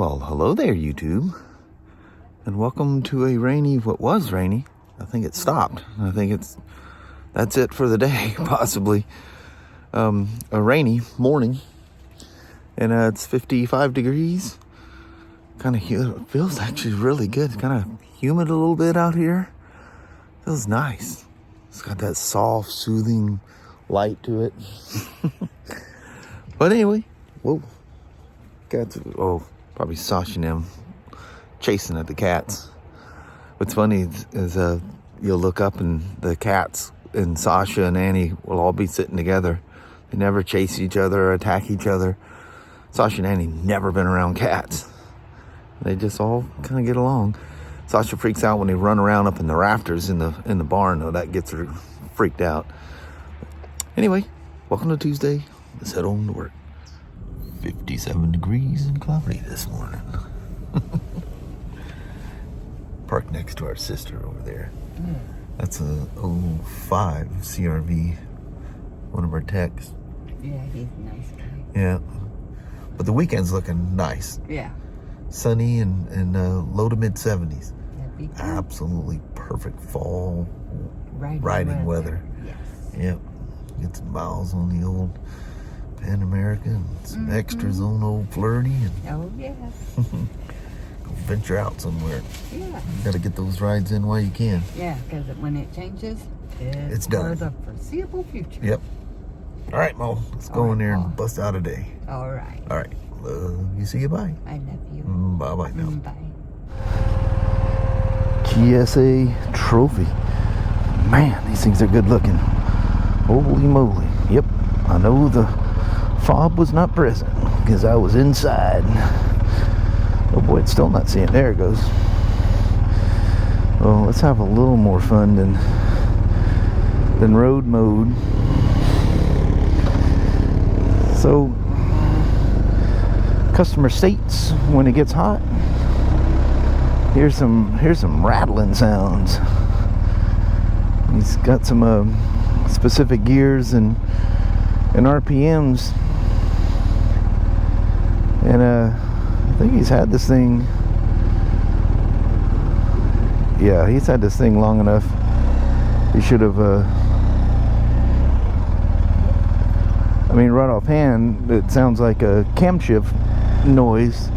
Well, hello there, YouTube, and welcome to a rainy, what was rainy. I think it stopped. I think that's it for the day, possibly. A rainy morning, and it's 55 degrees. Kind of it feels actually really good. It's kind of humid a little bit out here. Feels nice. It's got that soft, soothing light to it. But anyway, whoa, cats. Oh, probably Sasha and them chasing at the cats. What's funny is you'll look up and the cats and Sasha and Annie will all be sitting together. They never chase each other or attack each other. Sasha and Annie never been around cats. They just all kind of get along. Sasha freaks out when they run around up in the rafters in the barn, though. That gets her freaked out. Anyway, welcome to Tuesday. Let's head on to work. 57 degrees and cloudy this morning. Parked next to our sister over there. Yeah. That's a 05 CRV, one of our techs. Yeah, he's a nice guy. Yeah, but the weekend's looking nice. Yeah. Sunny and low to mid 70s. Absolutely perfect fall riding weather. Yes. Yep. Get some miles on the old Pan America and some extras on old Flirty. Oh, yes. Go venture out somewhere. Yeah. You got to get those rides in while you can. Yeah, because when it changes, it's done. For the foreseeable future. Yep. All right, Mo. Let's go in there and bust out a day. All right. All right. Love you. See you. Bye. I love you. Bye-bye now. Bye. GSA trophy. Man, these things are good looking. Holy moly. Yep. I know the fob was not present because I was inside. Oh boy, it's still not seeing. There it goes. Well, let's have a little more fun than road mode. So, customer states when it gets hot. Here's some rattling sounds. He's got some specific gears and RPMs, and I think he's had this thing. Yeah, he's had this thing long enough. He should have. I mean, right offhand, it sounds like a camshaft noise.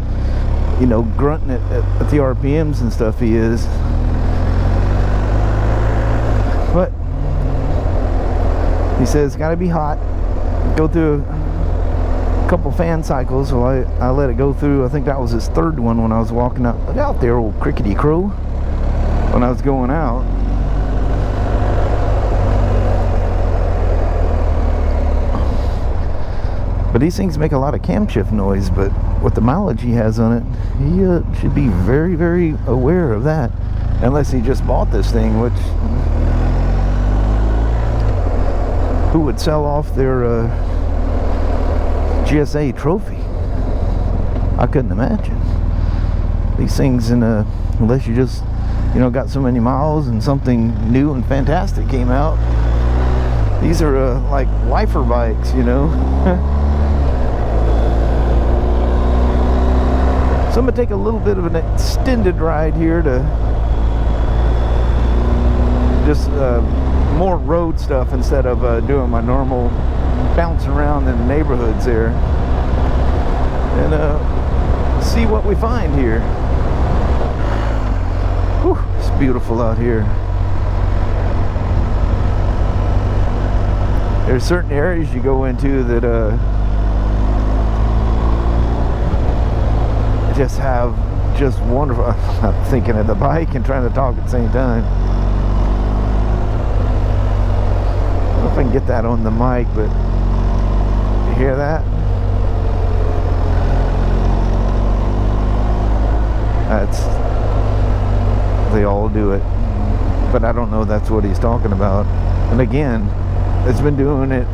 You know, grunting at the RPMs and stuff he is. But he says it's got to be hot. Go through a couple fan cycles. So I let it go through. I think that was his third one when I was walking out. Look out there, old crickety crow. When I was going out. But these things make a lot of camshaft noise, but with the mileage he has on it, he should be very, very aware of that. Unless he just bought this thing, which... who would sell off their GSA trophy? I couldn't imagine. These things, unless you just, got so many miles and something new and fantastic came out. These are like lifer bikes, So I'm going to take a little bit of an extended ride here to just more road stuff instead of doing my normal bouncing around in the neighborhoods there. And see what we find here. Whew, it's beautiful out here. There's certain areas you go into that just have just wonderful. I'm thinking of the bike and trying to talk at the same time. I don't know if I can get that on the mic, but you hear that? They all do it, but I don't know that's what he's talking about. And again, it's been doing it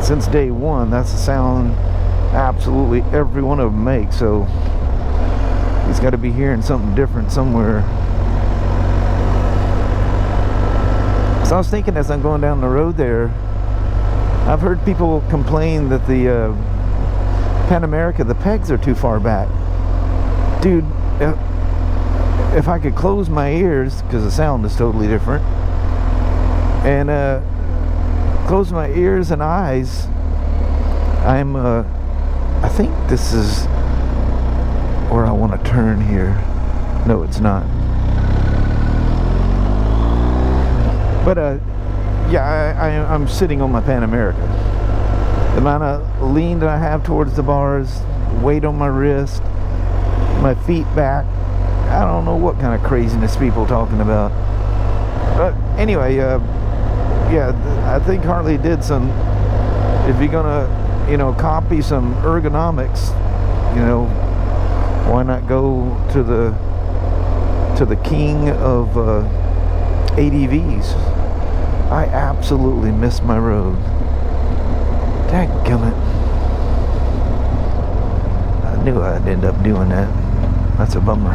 since day one. That's the sound absolutely every one of them makes. So he's got to be hearing something different somewhere. So I was thinking as I'm going down the road there, I've heard people complain that the Pan America, the pegs are too far back. dude, if I could close my ears, because the sound is totally different, and close my ears and eyes, I think this is where I want to turn here. No, it's not. But yeah, I'm sitting on my Pan America. The amount of lean that I have towards the bars, weight on my wrist, my feet back. I don't know what kind of craziness people talking about. But anyway, yeah, I think Harley did some. If you're gonna, you know, copy some ergonomics, you know, why not go to the king of ADVs? I absolutely missed my road. Dadgummit. I knew I'd end up doing that. That's a bummer.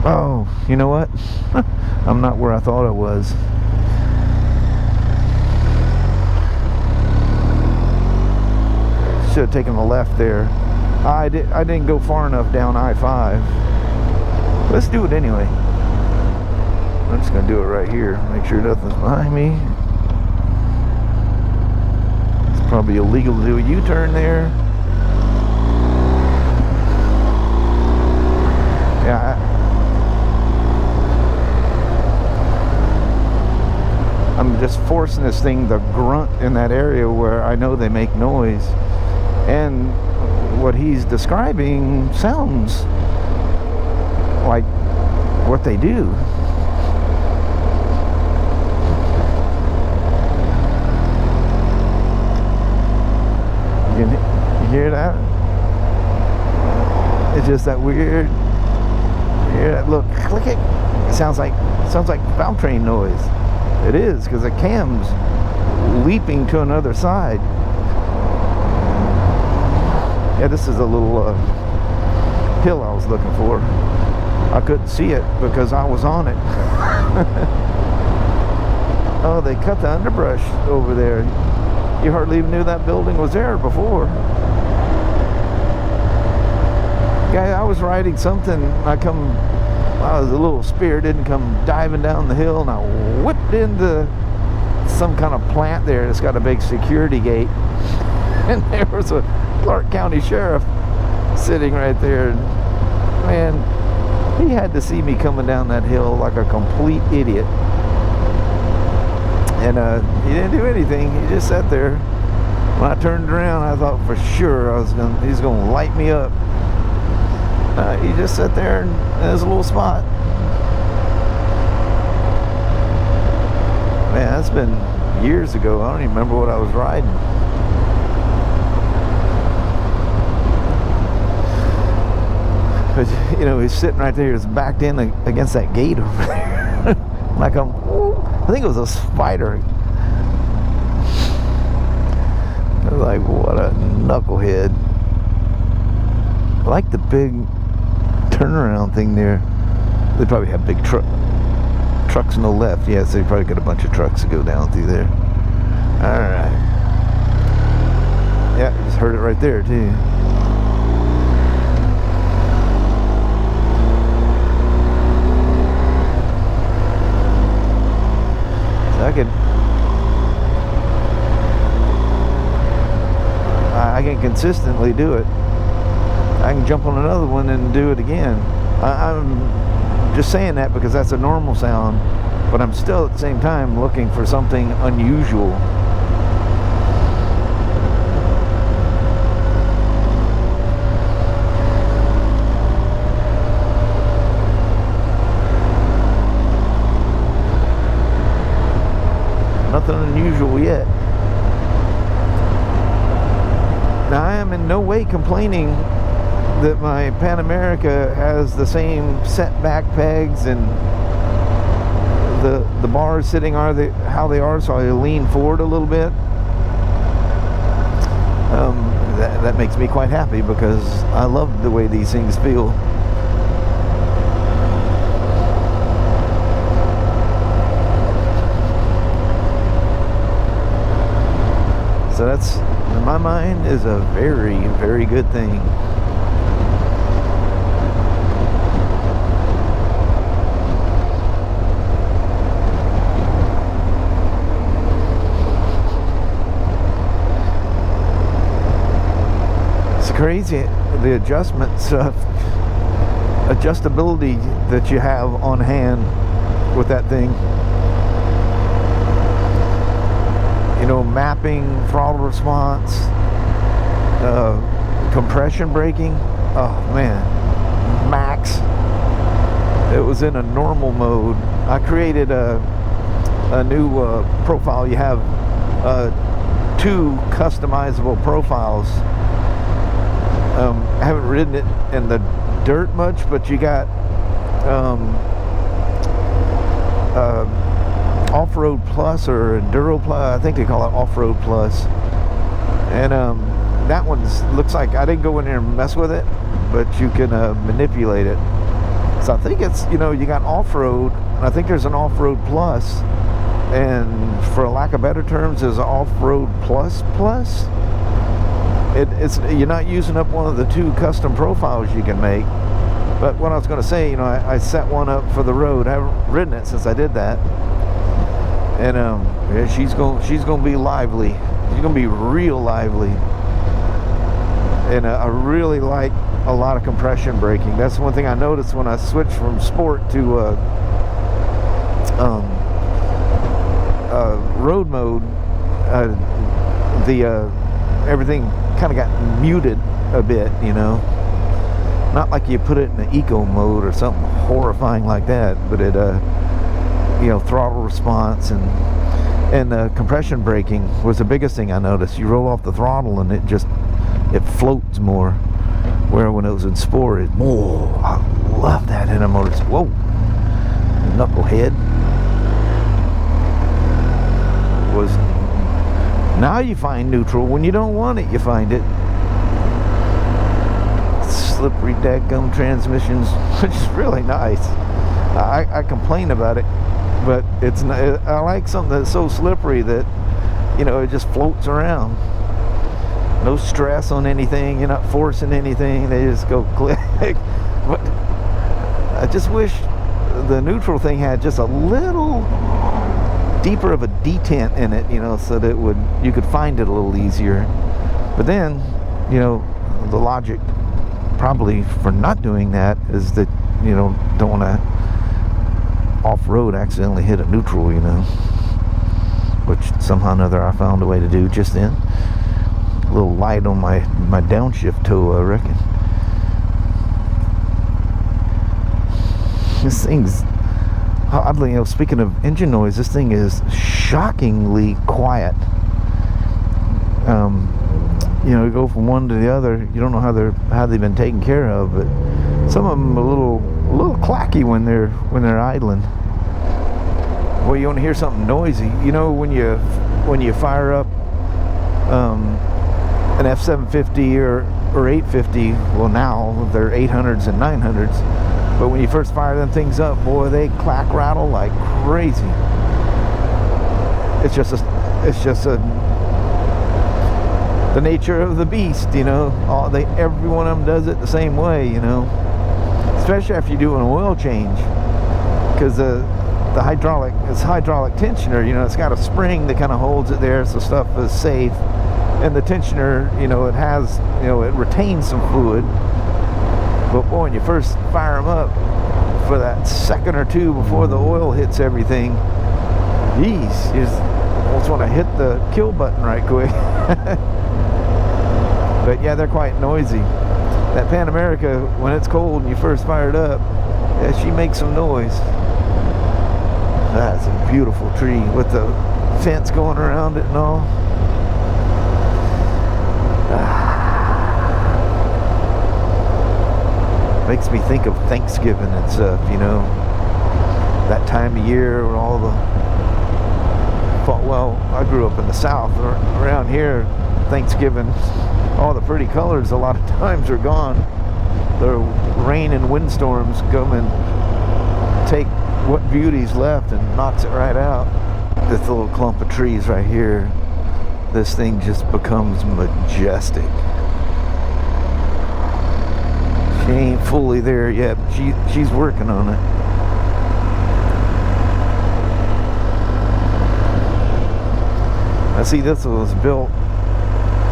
Oh, you know what? I'm not where I thought I was. Should have taken the left there. I didn't go far enough down I-5. Let's do it anyway. I'm just gonna do it right here. Make sure nothing's behind me. It's probably illegal to do a U-turn there. Yeah. I'm just forcing this thing to grunt in that area where I know they make noise. And what he's describing sounds like what they do. You hear that? It's just that weird. You hear that? Look, click it. It sounds like valve train noise. It is, because the cam's leaping to another side. Yeah, this is a little hill I was looking for. I couldn't see it because I was on it. Oh, they cut the underbrush over there. You hardly even knew that building was there before. Guy, I was riding something. I was a little spirited and come diving down the hill, and I whipped into some kind of plant there that's got a big security gate. And there was a Clark County sheriff sitting right there. Man, he had to see me coming down that hill like a complete idiot. And he didn't do anything. He just sat there. When I turned around, I thought for sure he's gonna light me up. He just sat there in his little spot. Man, that's been years ago. I don't even remember what I was riding. But, you know, he's sitting right there. He's backed in against that gate over there. Like I think it was a Spyder. I was like, what a knucklehead. I like the big turnaround thing there. They probably have big trucks on the left. Yeah, so they probably got a bunch of trucks to go down through there. Alright. Yeah, just heard it right there too. So I can consistently do it. I can jump on another one and do it again. I'm just saying that because that's a normal sound, but I'm still at the same time looking for something unusual. Nothing unusual yet. Now, I am in no way complaining that my Pan America has the same setback pegs and the bars sitting how they are, so I lean forward a little bit. That makes me quite happy because I love the way these things feel. So that's, in my mind, is a very, very good thing. It's crazy, the adjustments, adjustability that you have on hand with that thing. You know, mapping, throttle response, compression braking. Oh man, max. It was in a normal mode. I created a new profile. You have 2 customizable profiles. I haven't ridden it in the dirt much, but you got Off-Road Plus or Enduro Plus. I think they call it Off-Road Plus. And that one looks like, I didn't go in there and mess with it, but you can manipulate it. So I think it's, you know, you got off-road, and I think there's an Off-Road Plus, and for lack of better terms, there's an Off-Road Plus Plus. It's you're not using up one of the 2 custom profiles you can make. But what I was going to say, you know, I set one up for the road. I haven't ridden it since I did that. And yeah, she's gonna be lively. She's gonna be real lively. And I really like a lot of compression braking. That's one thing I noticed when I switched from sport to road mode. Everything kind of got muted a bit, you know. Not like you put it in eco mode or something horrifying like that, but it you know, throttle response and compression braking was the biggest thing I noticed. You roll off the throttle and it floats more, where when it was in sport, whoa, I love that in a motorcycle. Whoa, knucklehead. Was, now you find neutral. When you don't want it, you find it. Slippery dadgum transmissions, which is really nice. I complain about it, but it's not, I like something that's so slippery that, you know, it just floats around. No stress on anything. You're not forcing anything. They just go click. But I just wish the neutral thing had just a little deeper of a detent in it, you know, so that you could find it a little easier. But then, you know, the logic probably for not doing that is that, you know, don't want to off-road accidentally hit a neutral, you know, which somehow or another I found a way to do just then. A little light on my downshift toe, I reckon. This thing's oddly, you know, speaking of engine noise, this thing is shockingly quiet. You know, you go from one to the other, you don't know how they've been taken care of, but some of them are a little clacky when they're idling. Well, you want to hear something noisy, you know, when you fire up an F750 or 850. Well, now they're 800s and 900s, but when you first fire them things up, boy, they clack rattle like crazy. It's just the nature of the beast, you know. Every one of them does it the same way, you know, especially after you do an oil change, because the hydraulic tensioner, you know, it's got a spring that kind of holds it there so stuff is safe, and the tensioner, you know, it retains some fluid. But boy, when you first fire them up for that second or two before the oil hits everything, geez, you just almost want to hit the kill button right quick. But yeah, they're quite noisy. That Pan America, when it's cold and you first fire it up, yeah, she makes some noise. That's a beautiful tree with the fence going around it and all. Makes me think of Thanksgiving and stuff, you know. That time of year when all the... Well, I grew up in the South. Around here, Thanksgiving, all the pretty colors a lot of times are gone. The rain and windstorms come and take what beauty's left and knocks it right out. This little clump of trees right here this thing just becomes majestic. She ain't fully there yet. She's working on it. I see this was built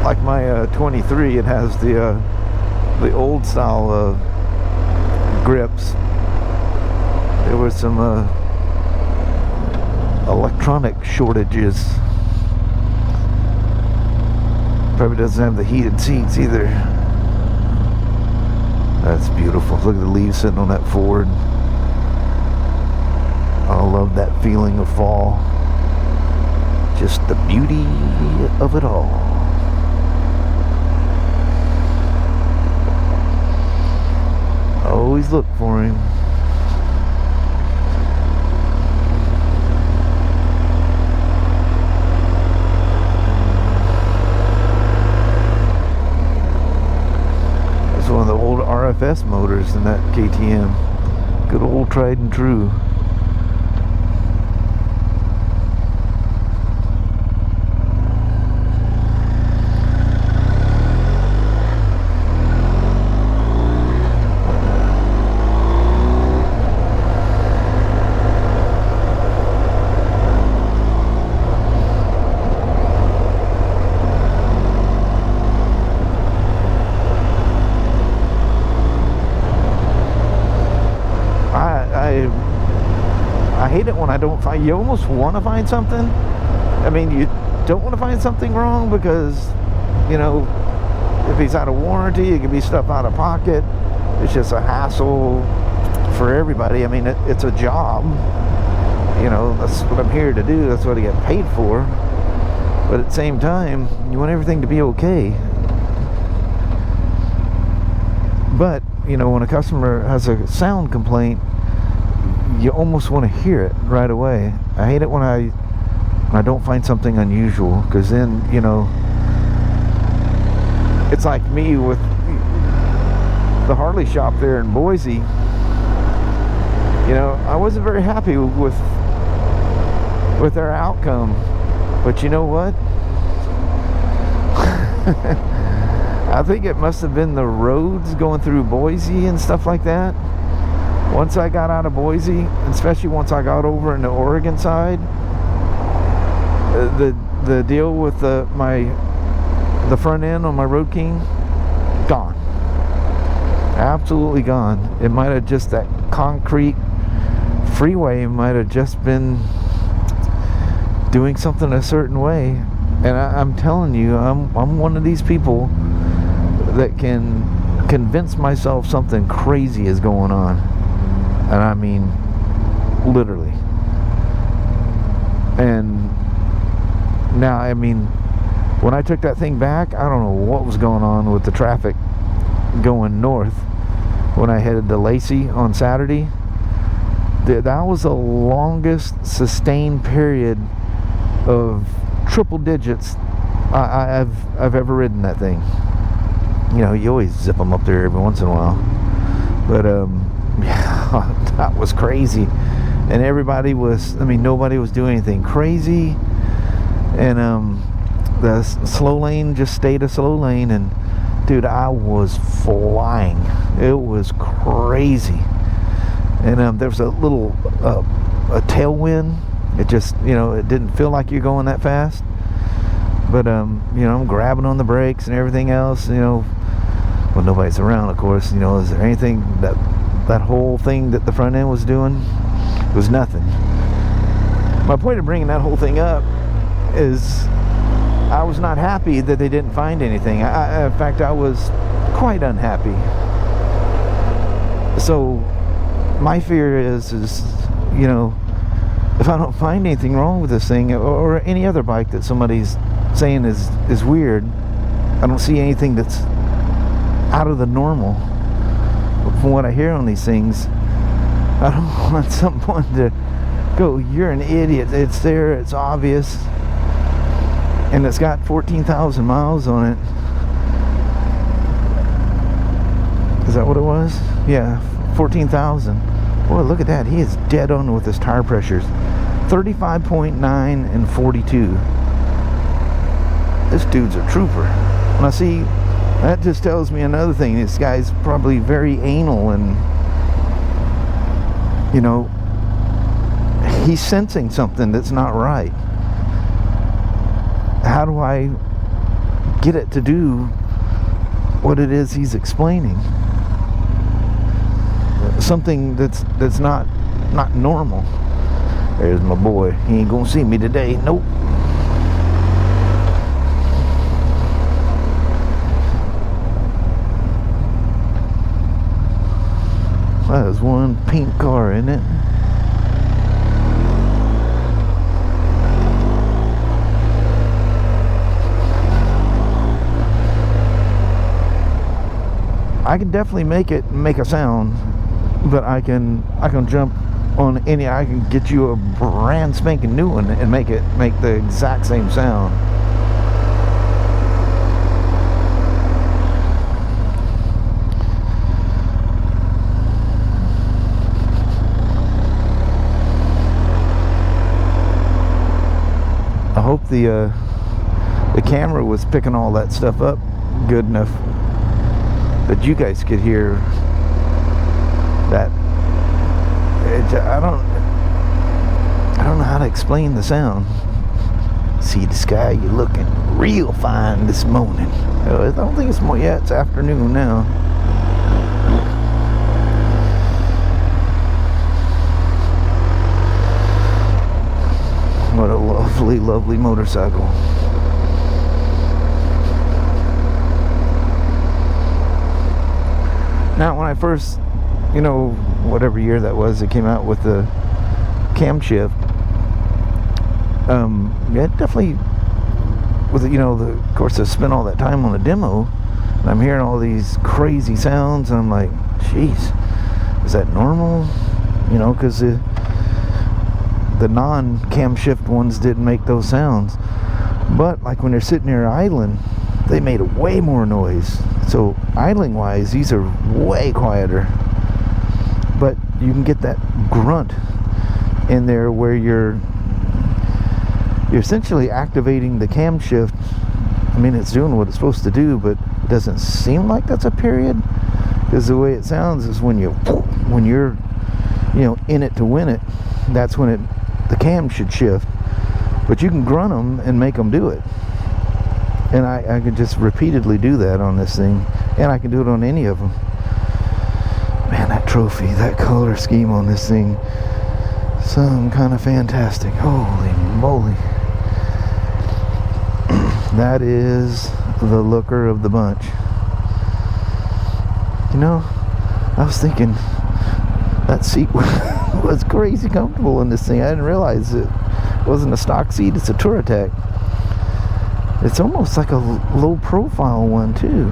like my 23. It has the old style grips. There was some electronic shortages. Probably doesn't have the heated seats either. That's beautiful. Look at the leaves sitting on that Ford. I love that feeling of fall. Just the beauty of it all. I always look for him. That's one of the old RFS motors in that KTM. Good old tried and true. I hate it when I don't find, you almost want to find something. I mean, you don't want to find something wrong because, you know, if he's out of warranty, it could be stuff out of pocket. It's just a hassle for everybody. I mean, it's a job. You know, that's what I'm here to do. That's what I get paid for. But at the same time, you want everything to be okay. But, you know, when a customer has a sound complaint, you almost want to hear it right away. I hate it when I don't find something unusual, because then, you know, it's like me with the Harley shop there in Boise. You know, I wasn't very happy with their outcome, but you know what? I think it must have been the roads going through Boise and stuff like that. Once I got out of Boise, especially once I got over in the Oregon side, the deal with the front end on my Road King, gone. Absolutely gone. It might have just, that concrete freeway might have just been doing something a certain way. And I'm telling you, I'm one of these people that can convince myself something crazy is going on. And I mean, literally. And now, I mean, when I took that thing back, I don't know what was going on with the traffic going north. When I headed to Lacey on Saturday, that was the longest sustained period of triple digits I've ever ridden that thing. You know, you always zip them up there every once in a while. But, yeah, that was crazy. And everybody was, I mean, nobody was doing anything crazy. And the slow lane just stayed a slow lane. And dude, I was flying. It was crazy. And there was a little a tailwind. It just, you know, it didn't feel like you're going that fast. But you know, I'm grabbing on the brakes and everything else, you know. Well, nobody's around, of course. You know, is there anything that whole thing that the front end was doing? It was nothing. My point of bringing that whole thing up is I was not happy that they didn't find anything. In fact, I was quite unhappy. So my fear is, you know, if I don't find anything wrong with this thing, or any other bike that somebody's saying is weird, I don't see anything that's out of the normal. From what I hear on these things, I don't want someone to go, you're an idiot, it's there, it's obvious, and it's got 14,000 miles on it. Is that what it was? Yeah, 14,000. Boy, look at that. He is dead on with his tire pressures. 35.9 and 42. this dude's a trooper. When I see, that just tells me another thing. This guy's probably very anal, and you know, he's sensing something that's not right. How do I get it to do what it is he's explaining? Something that's not normal. There's my boy. He ain't gonna see me today. Nope. That is one pink car, isn't it? I can definitely make a sound, but I can jump on any. I can get you a brand spanking new one and make the exact same sound. I hope the camera was picking all that stuff up good enough that you guys could hear that. I don't know how to explain the sound. See the sky, you're looking real fine this morning. I don't think it's more yet. It's afternoon now. What a lovely, lovely motorcycle. Now, when I first, you know, whatever year that was, it came out with the cam shift. Yeah, definitely. With you know, of course, I spent all that time on a demo, and I'm hearing all these crazy sounds, and I'm like, "Jeez, is that normal?" You know, because the non-cam shift ones didn't make those sounds, but like when they're sitting there idling, they made way more noise. So idling wise, these are way quieter, but you can get that grunt in there where you're essentially activating the cam shift. I mean, it's doing what it's supposed to do, but it doesn't seem like that's a period, because the way it sounds is when you're you know, in it to win it, that's when the cam should shift. But you can grunt them and make them do it. And I could just repeatedly do that on this thing, and I can do it on any of them. Man, that trophy, that color scheme on this thing, some kind of fantastic. Holy moly. That is the looker of the bunch. You know, I was thinking that seat was crazy comfortable in this thing. I didn't realize it wasn't a stock seat, it's a Touratech. It's almost like a low profile one too.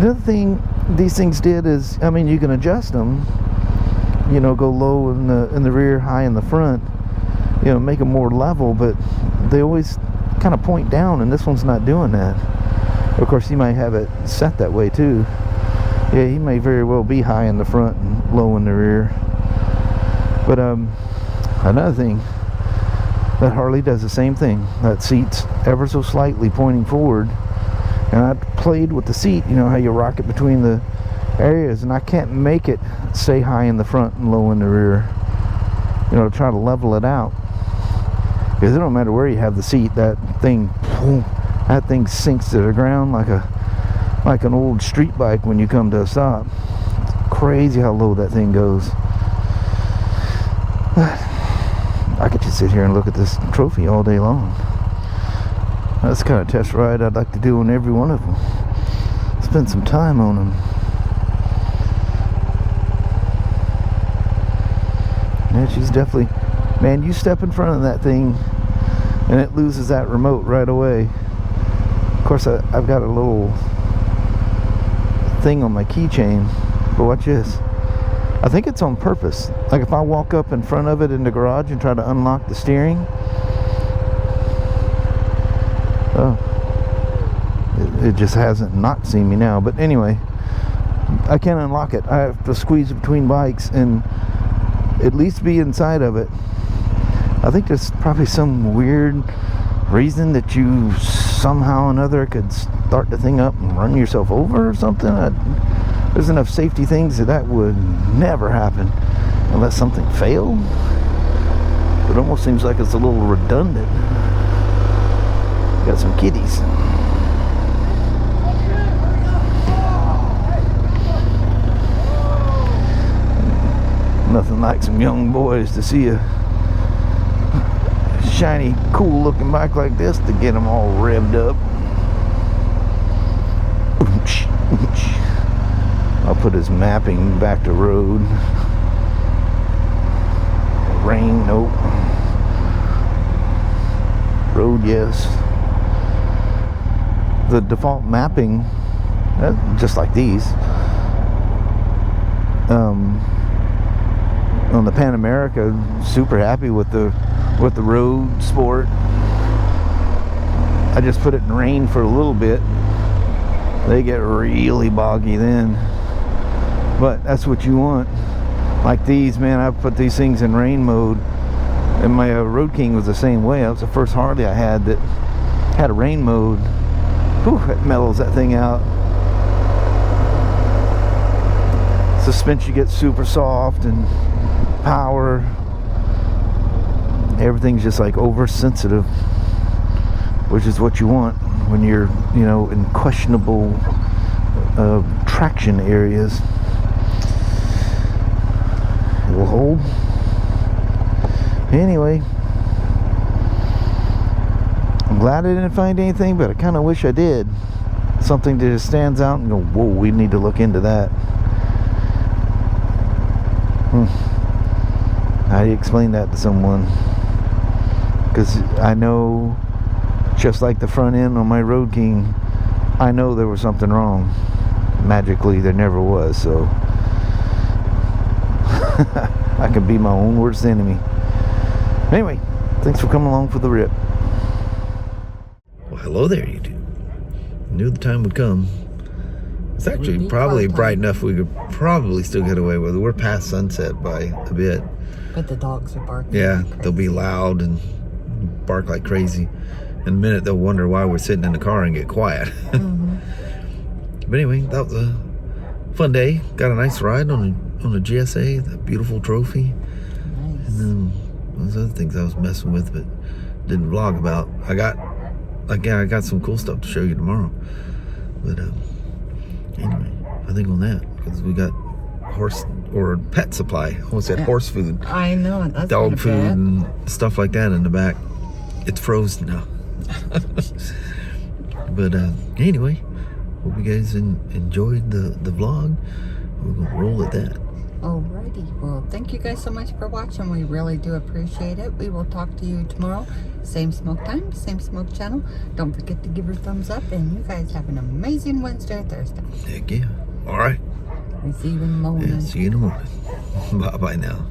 The other thing these things did is, I mean, you can adjust them, you know, go low in the rear, high in the front, you know, make them more level, but they always kind of point down, and this one's not doing that. Of course, he might have it set that way too. Yeah, he may very well be high in the front and low in the rear. But another thing, that Harley does the same thing. That seat's ever so slightly pointing forward, and I played with the seat, you know how you rock it between the areas, and I can't make it stay high in the front and low in the rear, you know, to try to level it out, because it don't matter where you have the seat, that thing sinks to the ground like an old street bike when you come to a stop. It's crazy how low that thing goes. I could just sit here and look at this trophy all day long. That's the kind of test ride I'd like to do on every one of them. Spend some time on them. Yeah, she's definitely... Man, you step in front of that thing and it loses that remote right away. Of course, I've got a little thing on my keychain, but watch this. I think it's on purpose. Like if I walk up in front of it in the garage and try to unlock the steering, it just hasn't not seen me now. But anyway, I can't unlock it. I have to squeeze between bikes and at least be inside of it I think there's probably some weird reason that you somehow or another could start the thing up and run yourself over or something. There's enough safety things that would never happen unless something failed. It almost seems like it's a little redundant. Got some kitties. Nothing like some young boys to see a shiny, cool looking bike like this to get them all revved up. I'll put his mapping back to road. Rain, nope. Road, yes. The default mapping, just like these, on the Pan America, super happy with the road sport. I just put it in rain for a little bit. They get really boggy then, but that's what you want. Like these, man, I put these things in rain mode, and my Road King was the same way. That was the first Harley I had that had a rain mode. Whew, it mellows that thing out. Suspension gets super soft and power. Everything's just like oversensitive, which is what you want when you're, you know, in questionable traction areas. It will hold. Anyway, I'm glad I didn't find anything, but I kind of wish I did. Something that just stands out and go, whoa, we need to look into that. How do you explain that to someone? Because I know, just like the front end on my Road King, I know there was something wrong. Magically, there never was, so I can be my own worst enemy. Anyway, thanks for coming along for the rip. Well, hello there, YouTube. Knew the time would come. It's actually probably bright enough we could probably still get away with it. We're past sunset by a bit. But the dogs are barking. Yeah, they'll be loud and bark like crazy. In a minute, they'll wonder why we're sitting in the car and get quiet. But anyway, that was a fun day. Got a nice ride on a GSA, that beautiful trophy. Nice. And then those other things I was messing with, but didn't vlog about. I got some cool stuff to show you tomorrow. But anyway, I think on that, because we got horse or pet supply. I almost said horse food. I know, that's dog food and stuff like that in the back. It's frozen now. But anyway, hope you guys enjoyed the vlog. We're gonna roll at that. Alrighty, well, thank you guys so much for watching. We really do appreciate it. We will talk to you tomorrow. Same smoke time, same smoke channel. Don't forget to give her a thumbs up, and you guys have an amazing Wednesday or Thursday. Heck yeah. All right. We'll see you in the morning. Yeah, see you in the morning. Bye-bye now.